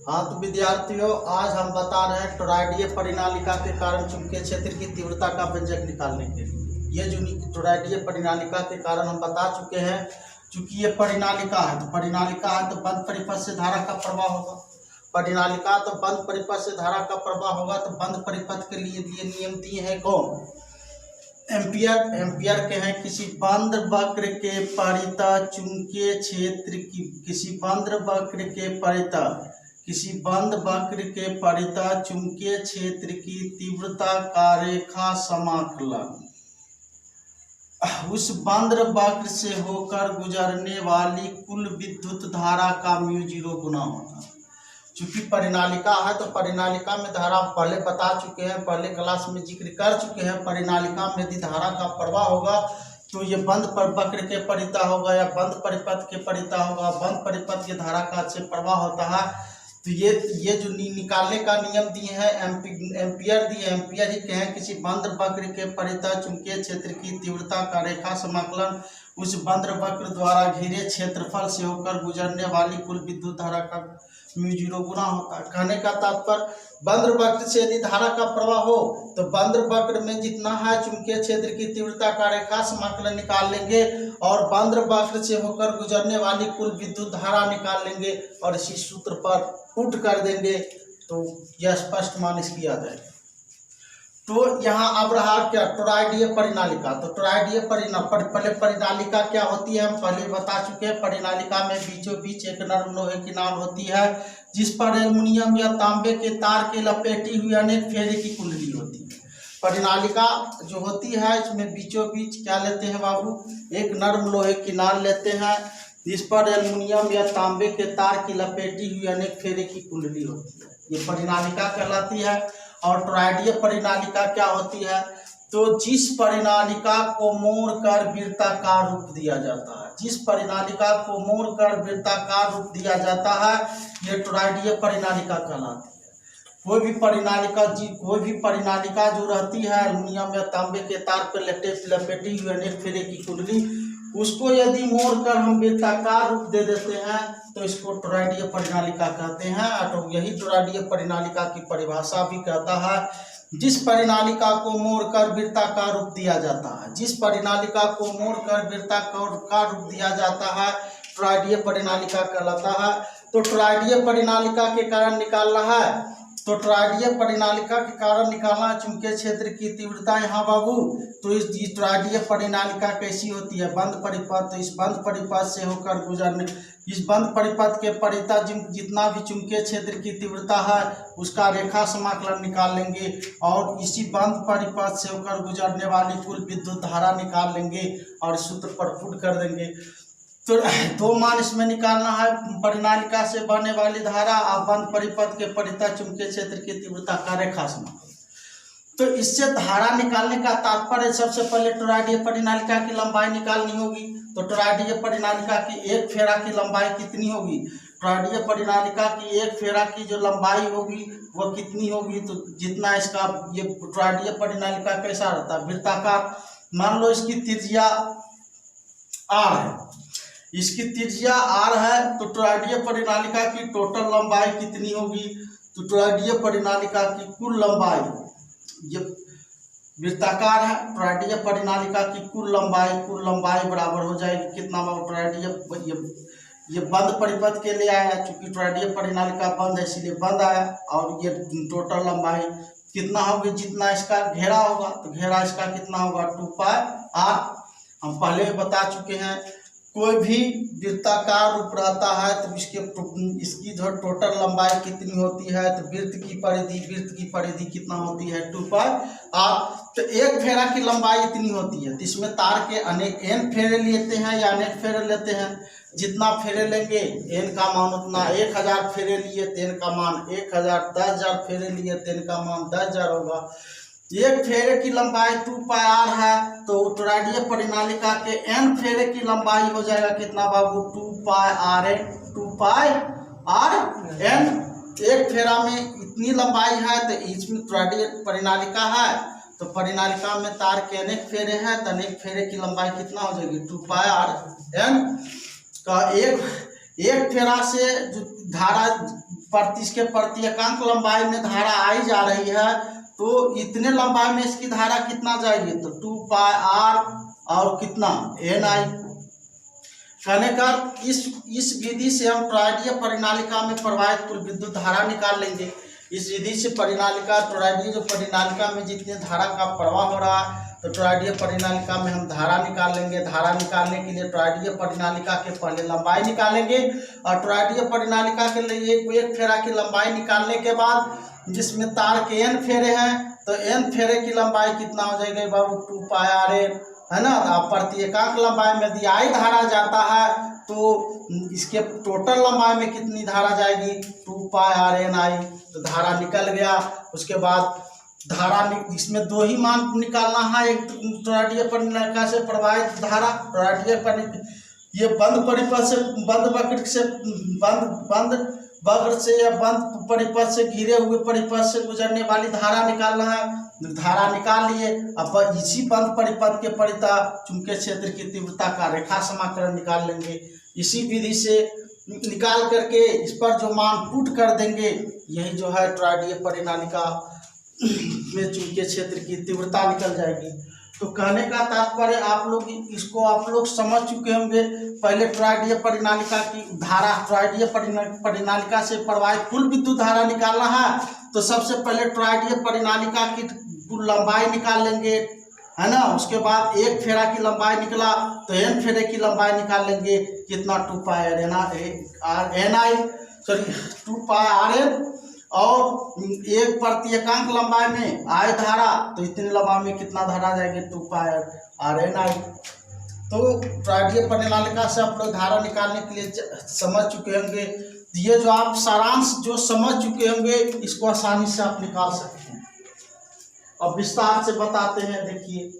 हाँ तो विद्यार्थियों, आज हम बता रहे हैं टोरॉइडीय परिनालिका के कारण चुंबकीय क्षेत्र की तीव्रता का व्यंजक निकालने के लिए। ये जो टोरॉइडीय परिनालिका के कारण हम बता चुके हैं, चूंकि ये परिनालिका है तो बंद परिपथ से धारा का प्रवाह होगा। परिनालिका तो बंद परिपथ से धारा का प्रवाह होगा, तो बंद परिपथ के लिए नियम दिए हैं कौन? एम्पियर के हैं। किसी बंद वक्र के परितः चुंबकीय क्षेत्र की किसी बंद वक्र के परितः चुंबकीय क्षेत्र की तीव्रता का रेखा समाकलन उस बंद वक्र से होकर गुजरने वाली कुल विद्युत धारा का μ0 गुना होता है। चूंकि परिनालिका है तो परिनालिका में धारा पहले बता चुके हैं, पहले क्लास में जिक्र कर चुके हैं। परिनालिका में यदि धारा का प्रवाह होगा तो ये बंद वक्र के परितः होगा या बंद परिपथ के परितः होगा। बंद परिपथ की धारा का से प्रवाह होता है। तो ये जो निकालने का नियम दिए हैं एम्पियर ही कहें। किसी बंद वक्र के परितः चुंबकीय क्षेत्र की तीव्रता का रेखा समाकलन उस बंद वक्र द्वारा घिरे क्षेत्रफल से होकर गुजरने वाली कुल विद्युत धारा का μ0 गुना होता है। कहने का तात्पर्य, बंद वक्र से यदि धारा का प्रवाह हो तो बंद वक्र में जितना है चुंबकीय क्षेत्र की तीव्रता का रेखा समाकलन निकाल लेंगे और बंद वक्र से होकर गुजरने वाली कुल विद्युत धारा निकाल लेंगे और इसी सूत्र पर पुट कर देंगे तो यह स्पष्ट मान इसकी आ जाएगी। तो यहाँ अब रहा क्या? टोरॉइडीय परिनालिका। तो टोरॉइडीय परिनालिका क्या होती है हम पहले बता चुके हैं। परिनालिका में बीचों बीच एक नर्म लोहे की नाल होती है जिस पर एल्युमिनियम या तांबे के तार के लपेटी हुई अनेक फेरे की कुंडली होती है। परिनालिका जो होती है इसमें बीचों बीच क्या लेते हैं बाबू? एक नर्म लोहे की नाल लेते हैं जिस पर एल्युमिनियम या तांबे के तार की लपेटी हुई अनेक फेरे की कुंडली होती है। ये परिनालिका कहलाती है। और टोरॉइडीय परिनालिका क्या होती है? तो जिस परिनालिका को मोड़कर वृत्ताकार रूप दिया जाता है, जिस परिनालिका को मोड़कर वृत्ताकार रूप दिया जाता है ये टोरॉइडीय परिनालिका कहलाती है। कोई भी परिनालिका जो रहती है एल्युमिनियम या तांबे के तार पर लपेटी हुई अनेक फेरे की कुंडली, उसको यदि मोड़कर हम वृत्ताकार रूप दे देते हैं तो इसको टोरॉइडीय परिनालिका कहते हैं। तो यही टोरॉइडीय परिनालिका की परिभाषा भी कहता है। जिस परिनालिका को मोड़कर वृत्ताकार रूप दिया जाता है, जिस परिनालिका को मोड़कर वृत्ताकार रूप दिया जाता है टोरॉइडीय परिनालिका कहलाता है। तो टोरॉइडीय परिनालिका के कारण निकालना है, तो टोरॉइडीय परिनालिका के कारण निकालना चुंबकीय क्षेत्र की तीव्रता। यहाँ बाबू तो इस टोरॉइडीय परिनालिका कैसी होती है? बंद परिपथ। तो इस बंद परिपथ से होकर गुजरने, इस बंद परिपथ के परितः जितना भी चुंबकीय क्षेत्र की तीव्रता है उसका रेखा समाकलन निकाल लेंगे और इसी बंद परिपथ से होकर गुजरने वाली कुल विद्युत धारा निकाल लेंगे और सूत्र पर पुट कर देंगे। तो दो मान इसमें निकालना है, परिनालिका से बहने वाली धारा और बंद परिपथ के परितः चुंबकीय क्षेत्र की तीव्रता का रेखा समाकलन। तो इससे धारा निकालने का तात्पर्य, सबसे पहले टोरॉइडीय परिनालिका की लंबाई निकालनी होगी। तो टोरॉइडीय परिनालिका की एक फेरा की लंबाई कितनी होगी? टोरॉइडीय परिनालिका की एक फेरा की जो लंबाई होगी वो कितनी होगी? तो जितना इसका ये टोरॉइडीय परिनालिका कैसा रहता है? वृत्ताकार। मान लो इसकी त्रिज्या r है, इसकी त्रिज्या r है तो टोरॉइडीय परिनालिका की टोटल लंबाई कितनी होगी? तो टोरॉइडीय परिनालिका की कुल लंबाई, ये वृत्ताकार है, टोरॉइडीय परिनालिका की कुल लंबाई बराबर हो जाएगी कितना? टोरॉइडीय ये बंद परिपथ के लिए आया, चूंकि टोरॉइडीय परिनालिका बंद है इसलिए बंद आया। और ये टोटल लंबाई कितना होगी? जितना इसका घेरा होगा तो घेरा इसका कितना होगा? 2πr। हम पहले भी बता चुके हैं, कोई भी वृत्ताकार रूप रहता है तो इसकी जो टोटल लंबाई कितनी होती है? तो वृत्त की परिधि कितना होती है? 2πr। तो एक फेरा की लंबाई इतनी होती है। तो इसमें तार के अनेक n फेरे लेते हैं या अनेक फेरे लेते हैं, जितना फेरे लेंगे n का मान उतना। 1000 फेरे लिए तो n का मान 1000, 10,000 फेरे लिए तो n का मान 10,000 होगा। एक फेरे की लंबाई 2πr है तो टोरॉइडीय परिनालिका के n फेरे की लंबाई हो जाएगा कितना बाबू? 2πrn। एक फेरा में इतनी लंबाई है तो इसमें टोरॉइडीय परिनालिका है तो परिनालिका में तार के अनेक फेरे हैं तो अनेक फेरे की लंबाई कितना हो जाएगी? 2πrn का एक फेरा से जो धारा इसके प्रत्येकांक लंबाई में धारा आई जा रही है, तो इतने लंबाई में इसकी धारा कितना जाएगी, तो 2 पाई आर और कितना एन आई। कहने का इस विधि से हम टॉरॉयडीय परिनालिका में प्रवाहित कुल विद्युत धारा निकाल लेंगे। इस विधि से टॉरॉयडीय जो परिनालिका में जितने धारा का प्रवाह हो रहा है, तो टॉरॉयडीय परिनालिका में हम धारा निकाल लेंगे। धारा निकालने के लिए टॉरॉयडीय परिनालिका के पहले लंबाई निकालेंगे, और टॉरॉयडीय परिनालिका के लिए एक फेरा की लंबाई निकालने के बाद जिसमें तार के n फेरे हैं, तो n फेरे की लंबाई कितना हो जाएगी बाबू, 2 पाई आर एन, है ना। अब प्रत्येकांक लंबाई में यदि आई धारा जाता है, तो इसके टोटल लंबाई में कितनी धारा जाएगी, 2 पाई आर एन आई। तो धारा निकल गया। उसके बाद धारा इसमें 2 ही मान निकालना है, एक टॉरॉयडीय परिनालिका से प्रवाहित धारा, टॉरॉयडीय ये बंद परिपथ से, बंद वक्र से, बंद वक्र से या बंद परिपथ से घिरे हुए परिपथ से गुजरने वाली धारा निकालना है। धारा निकाल लिए। अब इसी बंद परिपथ के परिता चुंबकीय क्षेत्र की तीव्रता का रेखा समाकलन निकाल लेंगे। इसी विधि से निकाल करके इस पर जो मान पुट कर देंगे, यही जो है टॉरॉयडीय परिनालिका में चुंबकीय क्षेत्र की तीव्रता निकल जाएगी। तो कहने का तात्पर्य आप लोग समझ चुके होंगे। पहले टॉरॉयडीय परिनालिका की धारा, टॉरॉयडीय परिनालिका से प्रवाहित कुल विद्युत धारा निकालना है, तो सबसे पहले टॉरॉयडीय परिनालिका की कुल लंबाई निकाल लेंगे, है ना। उसके बाद एक फेरा की लंबाई निकला, तो n फेरे की लंबाई निकाल लेंगे, कितना 2 pi N I, sorry 2 pi R N, और एक प्रत्येकांक लंबाई में आई धारा, तो इतने लंबाई में कितना धारा जाएगी, 2 पाई आर एन आई। तो टॉरॉयडीय परिनालिका से आप लोग धारा निकालने के लिए समझ चुके होंगे। ये जो आप सारांश जो समझ चुके होंगे, इसको आसानी से आप निकाल सकते हैं। अब विस्तार से बताते हैं, देखिए।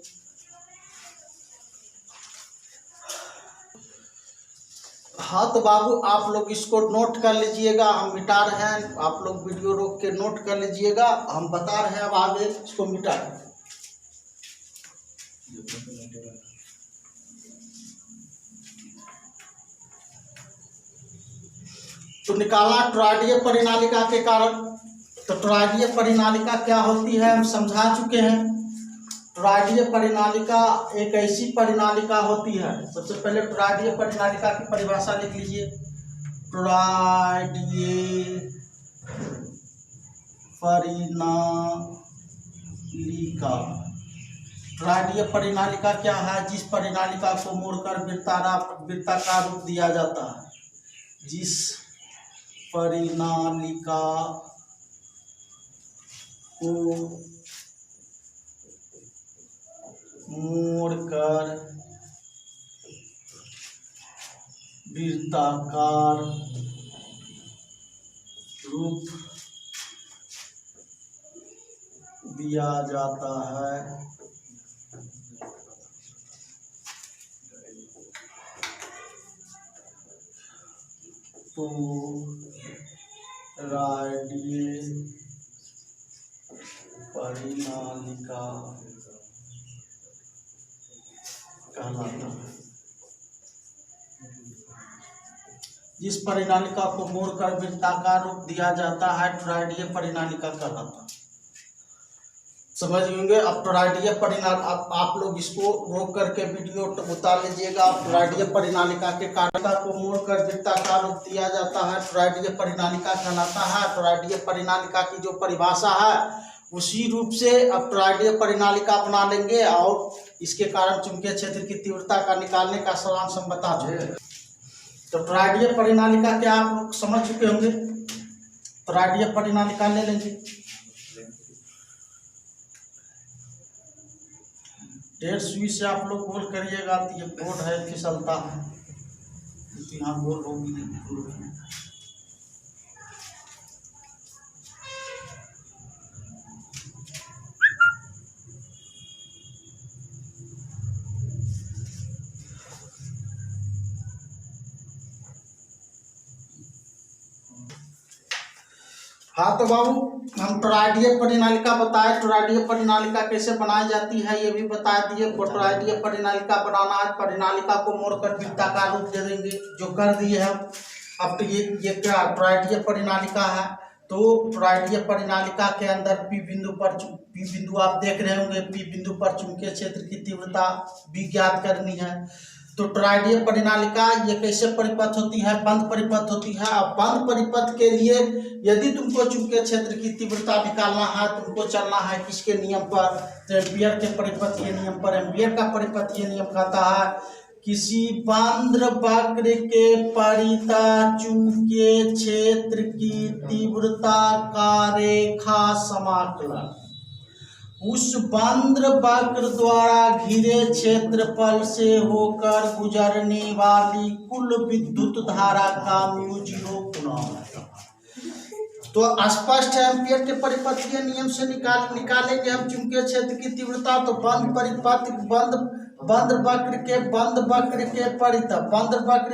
हाँ तो बाबू आप लोग इसको नोट कर लीजिएगा, हम मिटा रहे हैं, आप लोग वीडियो रोक के नोट कर लीजिएगा, हम बता रहे हैं अब आगे इसको मिटा दें। तो निकालना टॉरॉयडीय परिनालिका के कारण। तो टॉरॉयडीय परिनालिका क्या होती है हम समझा चुके हैं। टॉरॉयडीय परिनालिका एक ऐसी परिनालिका होती है, सबसे पहले टॉरॉयडीय परिनालिका की परिभाषा लिख लीजिए। टॉरॉयडीय परिनालिका, टॉरॉयडीय परिनालिका क्या है, जिस परिनालिका को मोड़कर वृत्ताकार रूप दिया जाता है, जिस परिनालिका को मोड़कर वृत्ताकार रूप दिया जाता है, तो टॉरॉयडीय परिनालिका कहलाता है। जिस परिनालिका को मोड़कर वृत्ताकार रूप दिया जाता है, टॉरॉयडीय परिनालिका कहलाता है। समझ लेंगे। अब टॉरॉयडीय परिनालिका, आप लोग इसको रोक करके वीडियो उतार लीजिएगा। टॉरॉयडीय परिनालिका के कारण को मोड़कर वृत्ताकार रूप दिया जाता है, टॉरॉयडीय परिनालिका कहलाता है। टॉरॉयडीय परिनालिका की जो परिभाषा है उसी रूप से अब टॉरॉयडीय परिनालिका बना लेंगे, और इसके कारण चुंबकीय क्षेत्र की तीव्रता का निकालने का सारांश हम बता चुके हैं। तो टॉरॉयडीय परिनालिका क्या आप लोग समझ चुके होंगे। टॉरॉयडीय परिनालिका ले लेंगे। 1.5 सुई से आप लोग गोल करिएगा, तो ये बोर्ड है फिसलता है, तो यहाँ गोल होगी नहीं। हाँ तो बाबू हम टॉरॉयडीय परिनालिका बताए, टॉरॉयडीय परिनालिका कैसे बनाई जाती है ये भी बता दिए। टॉरॉयडीय परिनालिका बनाना है, परिनालिका को मोड़कर वृत्ताकार रूप दे देंगे, जो कर दिए हम। अब तो ये क्या टॉरॉयडीय परिनालिका है, तो टॉरॉयडीय परिनालिका के अंदर पी बिंदु आप देख रहे होंगे, पी बिंदु पर चुंबकीय क्षेत्र की तीव्रता भी ज्ञात करनी है। तो टॉरॉयडीय परिनालिका ये कैसे परिपथ होती है, बंद परिपथ होती है। अब बंद परिपथ के लिए यदि तुमको चुंबकीय क्षेत्र की तीव्रता निकालना है, तुमको चलना है किसके नियम पर, तो एम्पियर के परिपथीय नियम पर। एम्पियर का परिपथीय नियम कहता है किसी बंद वक्र के परितः चुंबकीय क्षेत्र की तीव्रता का रेखा समाकलन उस बंद वक्र द्वारा घिरे क्षेत्रफल से होकर गुजरने वाली कुल विद्युत धारा का म्यू0 गुना है। तो स्पष्ट है, एम्पियर के परिपथीय नियम से निकालेंगे हम चुंबकीय क्षेत्र की तीव्रता। तो बंद वक्र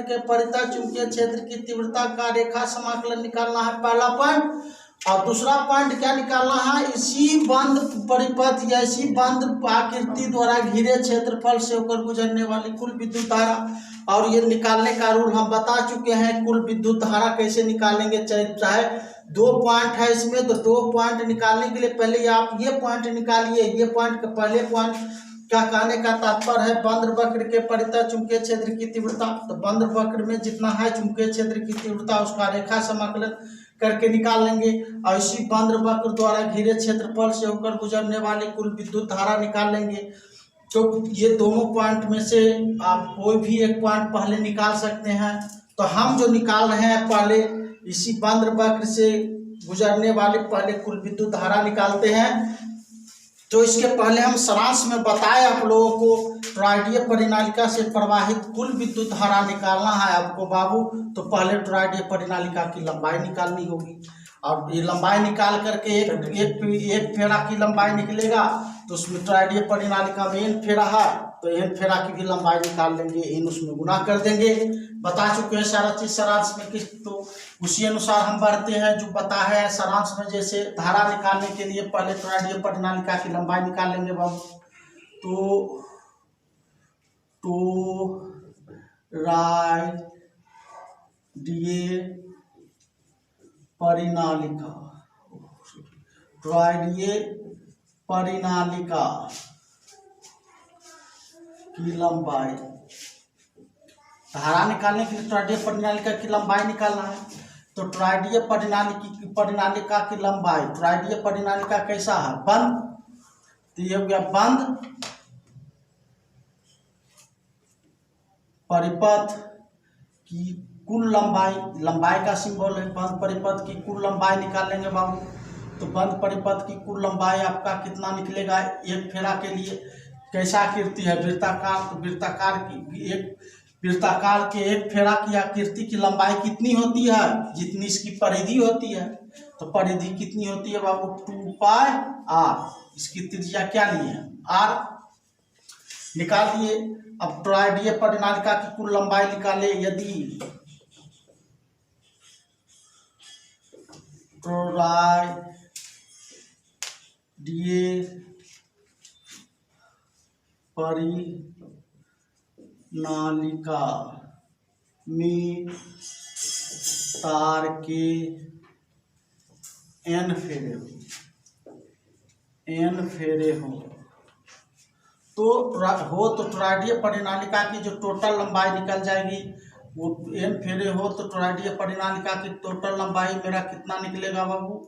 के परितः चुंबकीय क्षेत्र की तीव्रता का रेखा समाकलन निकालना है, पहला पॉइंट। और दूसरा पॉइंट क्या निकालना है, इसी बंद परिपथ या इसी बंद आकृति द्वारा घिरे क्षेत्रफल से होकर गुजरने वाली कुल विद्युत धारा। और ये निकालने का रूल हम बता चुके हैं। कुल विद्युत धारा कैसे निकालेंगे, चाहे 2 पॉइंट है इसमें, तो 2 पॉइंट निकालने के लिए पहले आप ये पॉइंट निकालिए। ये पॉइंट का पहले पॉइंट क्या कहने का तात्पर्य है, बंद वक्र के परितः चुंबकीय क्षेत्र की तीव्रता। तो बंद वक्र में जितना है चुंबकीय क्षेत्र की तीव्रता उसका रेखा समाकलन करके निकाल लेंगे। और इसी बंद वक्र द्वारा घिरे क्षेत्रफल से होकर गुजरने वाली कुल विद्युत धारा निकाल लेंगे। तो ये दोनों पॉइंट में से आप कोई भी एक पॉइंट पहले निकाल सकते हैं। तो हम जो निकाल रहे हैं पहले इसी बंद वक्र से गुजरने वाले पहले कुल विद्युत धारा निकालते हैं। तो इसके पहले हम सारांश में बताए आप लोगों को, टॉरॉयडीय परिनालिका से प्रवाहित कुल विद्युत धारा निकालना है आपको बाबू। तो पहले टॉरॉयडीय परिनालिका की लंबाई निकालनी होगी। और ये लंबाई निकाल करके एक फेरा की लंबाई निकलेगा, तो उसमें टॉरॉयडीय परिनालिका में n फेरा है, तो n फेरा की भी लंबाई निकाल लेंगे, n उसमें गुना कर देंगे। बता चुके हैं सारा चीज सारांश में किस, तो उसी अनुसार हम बढ़ते हैं जो बता है सारांश में। जैसे धारा निकालने के लिए पहले टॉरॉयडीय परिनालिका की लंबाई निकाल लेंगे बाबू। तो टॉरॉयडीय परिनालिका की लंबाई, धारा निकालने के लिए टॉरॉयडीय परिनालिका की लंबाई निकालना है। तो टॉरॉयडीय परिनालिका की लंबाई, टॉरॉयडीय परिनालिका कैसा है, बंद। तो ये हो गया बंद परिपथ की कुल लंबाई, लंबाई का सिंबल है, बंद परिपथ की कुल लंबाई निकाल लेंगे बाबू। तो बंद परिपथ की कुल लंबाई आपका कितना निकलेगा, एक फेरा के लिए कैसा आकृति है, वृत्ताकार। तो वृत्ताकार के एक फेरा की आकृति की लंबाई कितनी होती है, जितनी इसकी परिधि होती है। तो परिधि कितनी होती है बाबू, 2πr। इसकी त्रिज्या क्या ली है, r निकाल दिए। अब टॉरॉयडीय परिनालिका की कुल लंबाई निकाले, यदि टॉरॉयडीय परिनालिका में तार के n फेरे हो तो टॉरॉयडीय परिनालिका की जो टोटल लंबाई निकल जाएगी वो n फेरे हो। तो टॉरॉयडीय परिनालिका की टोटल लंबाई मेरा कितना निकलेगा बाबू,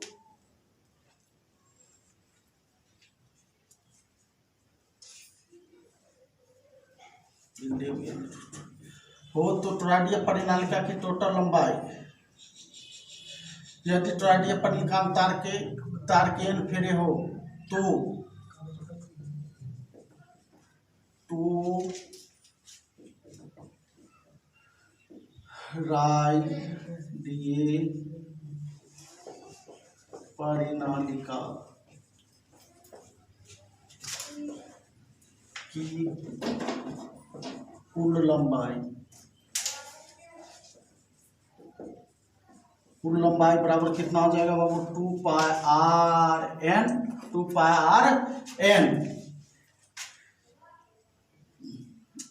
हो तो टॉरॉयडीय परिनालिका की टोटल लंबाई, यदि टॉरॉयडीय परिनालिका में तार के n फेरे हो तो टॉरॉयडीय परिनालिका की कुल लंबाई बराबर कितना हो जाएगा बाबू, 2πrn।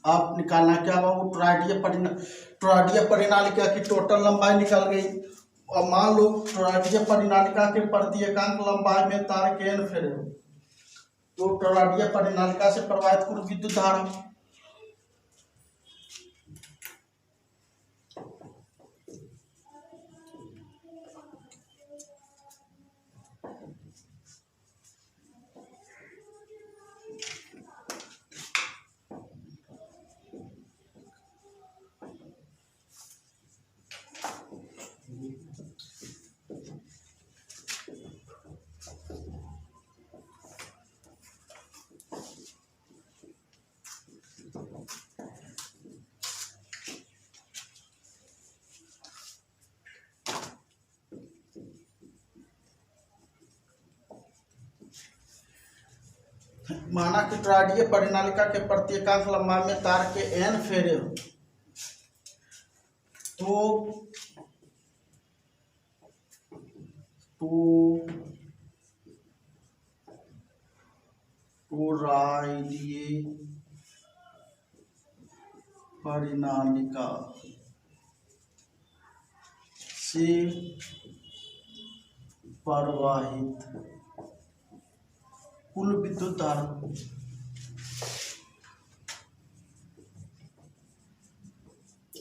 अब निकालना क्या बाबू, टोरॉइडीय परिनालिका की टोटल लंबाई निकल गई। और मान लो टोरॉइडीय परिनालिका के प्रत्येकांक लंबाई में तार के n फेरे हो, तो टोरॉइडीय परिनालिका से प्रवाहित कुल विद्युत धारा, माना कि टोरॉइडीय परिनालिका के प्रत्येकांक लंबाई में तार के n फेरे हो, तो टोरॉइडीय परिनालिका से प्रवाहित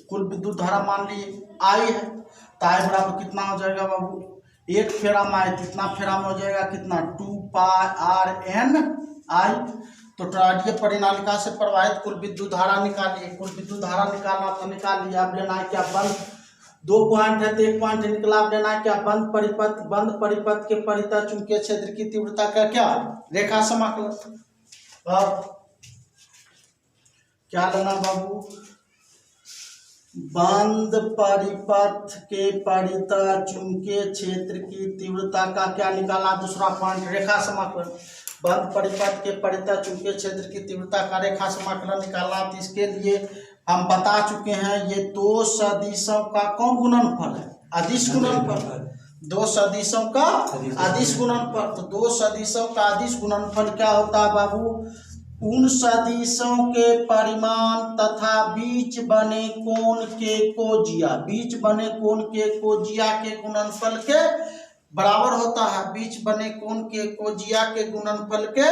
कुल विद्युत धारा मान लिए I है, तो I बराबर कितना हो जाएगा बाबू, एक फेरा में I कितना फेरा में हो जाएगा, कितना 2 पाई r n I। तो टोरॉइडीय परिनालिका से प्रवाहित कुल विद्युत धारा निकालिए। कुल विद्युत धारा निकालना तो निकाल लिया, अब लेना है क्या, बंद 2 पॉइंट है तो 1 पॉइंट निकला, अब लेना है क्या, बंद परिपथ के परितः चुंबकीय क्षेत्र की तीव्रता का क्या, रेखा समाकलन। अब क्या लेना बाबू, बंद परिपथ के परितः चुंबकीय क्षेत्र की तीव्रता का क्या निकाला, दूसरा पॉइंट, रेखा समाकलन। बंद परिपथ के परितः चुंबकीय क्षेत्र की तीव्रता का रेखा समाकलन निकालना, तो इसके लिए हम बता चुके हैं, ये दो सदिशों का कौन गुणनफल है, अदिश गुणनफल, दो सदिशों का अदिश गुणनफल। तो दो सदिशों का अदिश गुणनफल क्या होता है बाबू, उन सदिशों के परिमाण तथा बीच बने कोण के कोजिया, बीच बने कोण के कोजिया के गुणनफल के बराबर होता है, बीच बने कोण के कोजिया के गुणनफल के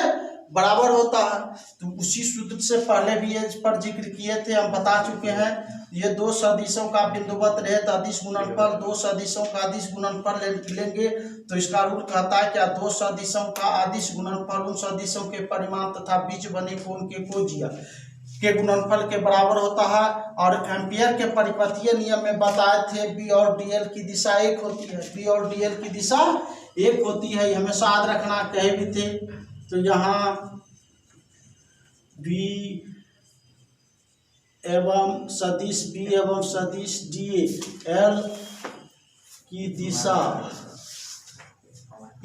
बराबर होता है। तो उसी सूत्र से पहले भी इस पर जिक्र किए थे, हम बता चुके हैं, ये दो सदिशों का बिंदुवत रहित अदिश गुणनफल, दो सदिशों का अदिश गुणनफल लेंगे तो इसका रूल कहता है क्या, दो सदिशों का अदिश गुणनफल उन सदिशों के परिमाण तथा बीच बने कोण के कोजिया के गुणनफल के बराबर होता है। और एम्पियर के परिपथीय नियम में बताए थे, बी और डीएल की दिशा एक होती है, बी और डीएल की दिशा एक होती है, हमेशा याद रखना, कहे भी थे। तो यहाँ बी एवं सदिश बी एवं सदिश डी एल की दिशा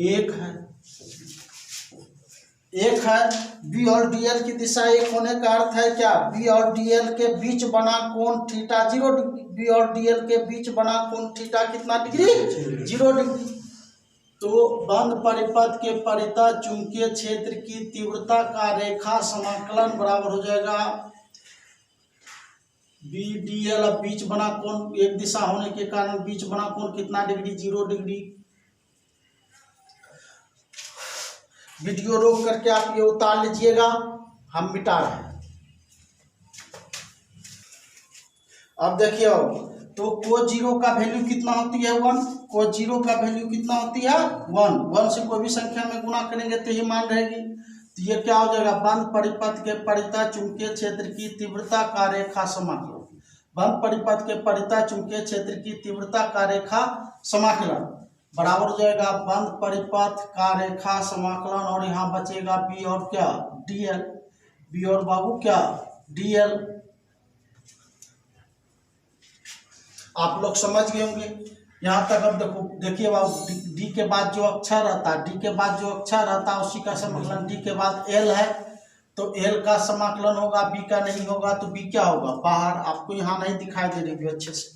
एक है, बी और डीएल की दिशा एक होने का अर्थ है क्या, बी और डीएल के बीच बना कोण थीटा 0 डिग्री, बी और डीएल के बीच बना कोण थीटा कितना डिग्री, 0 डिग्री। तो बंद परिपथ के परितः चुंबकीय क्षेत्र की तीव्रता का रेखा समाकलन बराबर हो जाएगा बी डी एल। अब बीच बना कोण एक दिशा होने के कारण बीच बना कोण कितना डिग्री, 0 डिग्री। वीडियो रोक करके आप ये उतार लीजिएगा, हम मिटा रहे हैं। अब देखिए, तो कोस 0 का वैल्यू कितना होती है, 1, कोस 0 का वैल्यू कितना होती है, 1 से कोई भी संख्या में गुना करेंगे तो ही मान रहेगी। तो ये क्या हो जाएगा, बंद परिपथ के परितः चुंबकीय क्षेत्र की तीव्रता का रेखा समाकलन, बंद परिपथ के परितः चुंबकीय क्षेत्र की तीव्रता का रेखा समाकलन बराबर हो जाएगा बंद परिपथ का रेखा समाकलन, और यहाँ बचेगा बी और क्या, डीएल, बी और बाबू क्या, डीएल। आप लोग समझ गए होंगे यहाँ तक। अब देखो, देखिए बाबू, डी के बाद जो अक्षर रहता है, डी के बाद जो अक्षर रहता है उसी का समाकलन, डी के बाद एल है तो एल का समाकलन होगा, बी का नहीं होगा, तो बी क्या होगा, बाहर। आपको यहाँ नहीं दिखाई दे रही अच्छे से,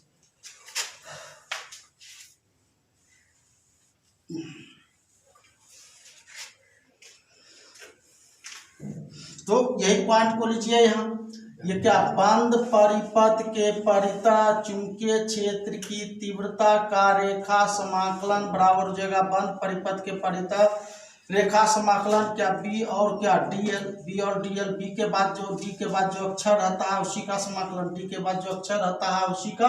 तो यही पॉइंट को लीजिए यहाँ, ये क्या, बंद परिपथ के परितः चुंबकीय क्षेत्र की तीव्रता का रेखा समाकलन बराबर हो जाएगा बंद परिपथ के परितः रेखा समाकलन क्या बी और क्या डीएल, बी और डीएल, बी के बाद जो अक्षर रहता है उसी का समाकलन, डी के बाद जो अक्षर रहता है उसी का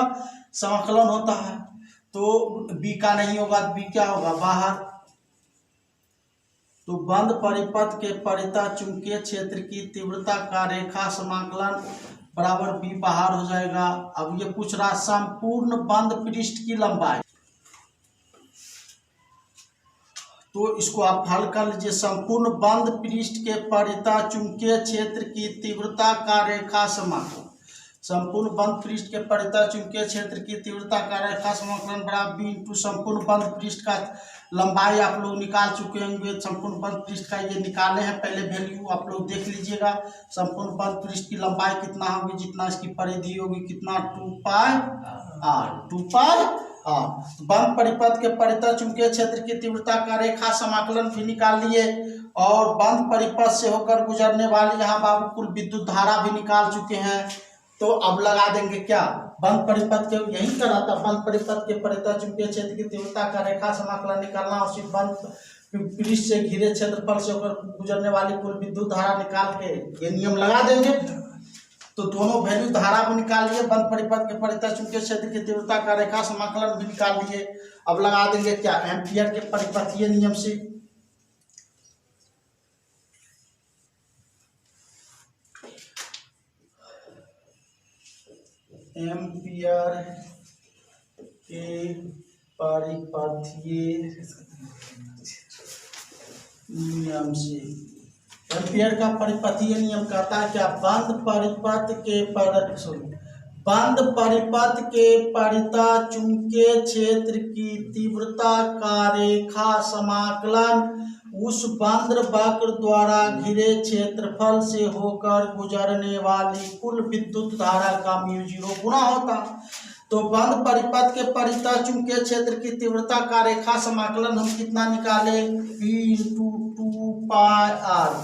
समाकलन होता है। तो बी का नहीं होगा, बी क्या होगा, बाहर। तो बंद परिपथ के परितः चुंबकीय क्षेत्र की तीव्रता का रेखा समाकलन बराबर बी बाहर हो जाएगा। अब ये पूछ रहा संपूर्ण बंद पृष्ठ की लंबाई, तो इसको आप हल कर लीजिए। संपूर्ण बंद पृष्ठ के परितः चुंबकीय क्षेत्र की तीव्रता का रेखा समाकलन, संपूर्ण बंद पृष्ठ के परितः चुंबकीय क्षेत्र की तीव्रता का रेखा समाकलन बराबर बी इंटू संपूर्ण बंद पृष्ठ का लंबाई आप लोग निकाल चुके होंगे। संपूर्ण बंद पृष्ठ का ये निकाले हैं पहले वैल्यू, आप लोग देख लीजिएगा। संपूर्ण बंद पृष्ठ की लंबाई कितना होगी, जितना इसकी परिधि होगी, कितना 2πr, 2πr। बंद परिपथ के परितः चुंबकीय क्षेत्र की तीव्रता का रेखा समाकलन भी निकाल लिए और बंद परिपथ से होकर गुजरने वाली यहाँ बाबू कुल विद्युत धारा भी निकाल चुके हैं। तो अब लगा देंगे क्या, बंद परिपथ के यही करा था, बंद परिपथ के परितः चुंबकीय क्षेत्र की तीव्रता का रेखा समाकलन निकालना और सिर्फ बंद पृष्ठ से घिरे क्षेत्रफल से होकर गुजरने वाली कुल विद्युत धारा निकाल के ये नियम लगा देंगे। तो दोनों वैल्यू धारा भी निकाल लिए, बंद परिपथ के परितः चुंबकीय क्षेत्र की तीव्रता का रेखा समाकलन भी निकाल लिए। अब लगा देंगे क्या, एम्पियर के परिपथीय नियम से। एम्पियर के परिपथीय नियम से, एम्पियर का परिपथीय नियम कहता है क्या, बंद परिपथ के परितः चुंबकीय क्षेत्र की तीव्रता का रेखा समाकलन उस बंद वक्र द्वारा घिरे क्षेत्रफल से होकर गुजरने वाली कुल विद्युत धारा का μ0 गुना होता। तो बंद परिपथ के परितः चुंबकीय क्षेत्र की तीव्रता का रेखा समाकलन हम कितना निकाले, P into 2πr,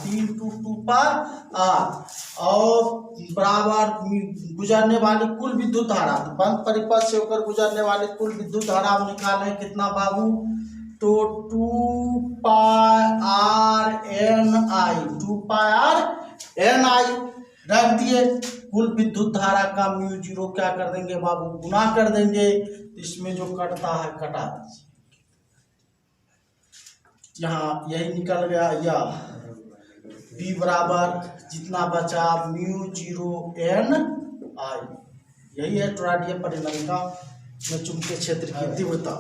P into 2πr और बराबर गुजरने वाली कुल विद्युत धारा, बंद परिपथ से होकर गुजरने वाली कुल विद्युत धारा हम निकाले कितना बाबू, तो 2πr रख दिए। कुल विद्युत धारा का μ0 क्या कर देंगे बाबू, गुना कर देंगे। इसमें जो कटता है कटा दीजिए, यहाँ यही निकल गया, या B बराबर जितना बचा μ0 Ni, यही है टोरॉइडल परिनालिका में चुंबकीय क्षेत्र की तीव्रता।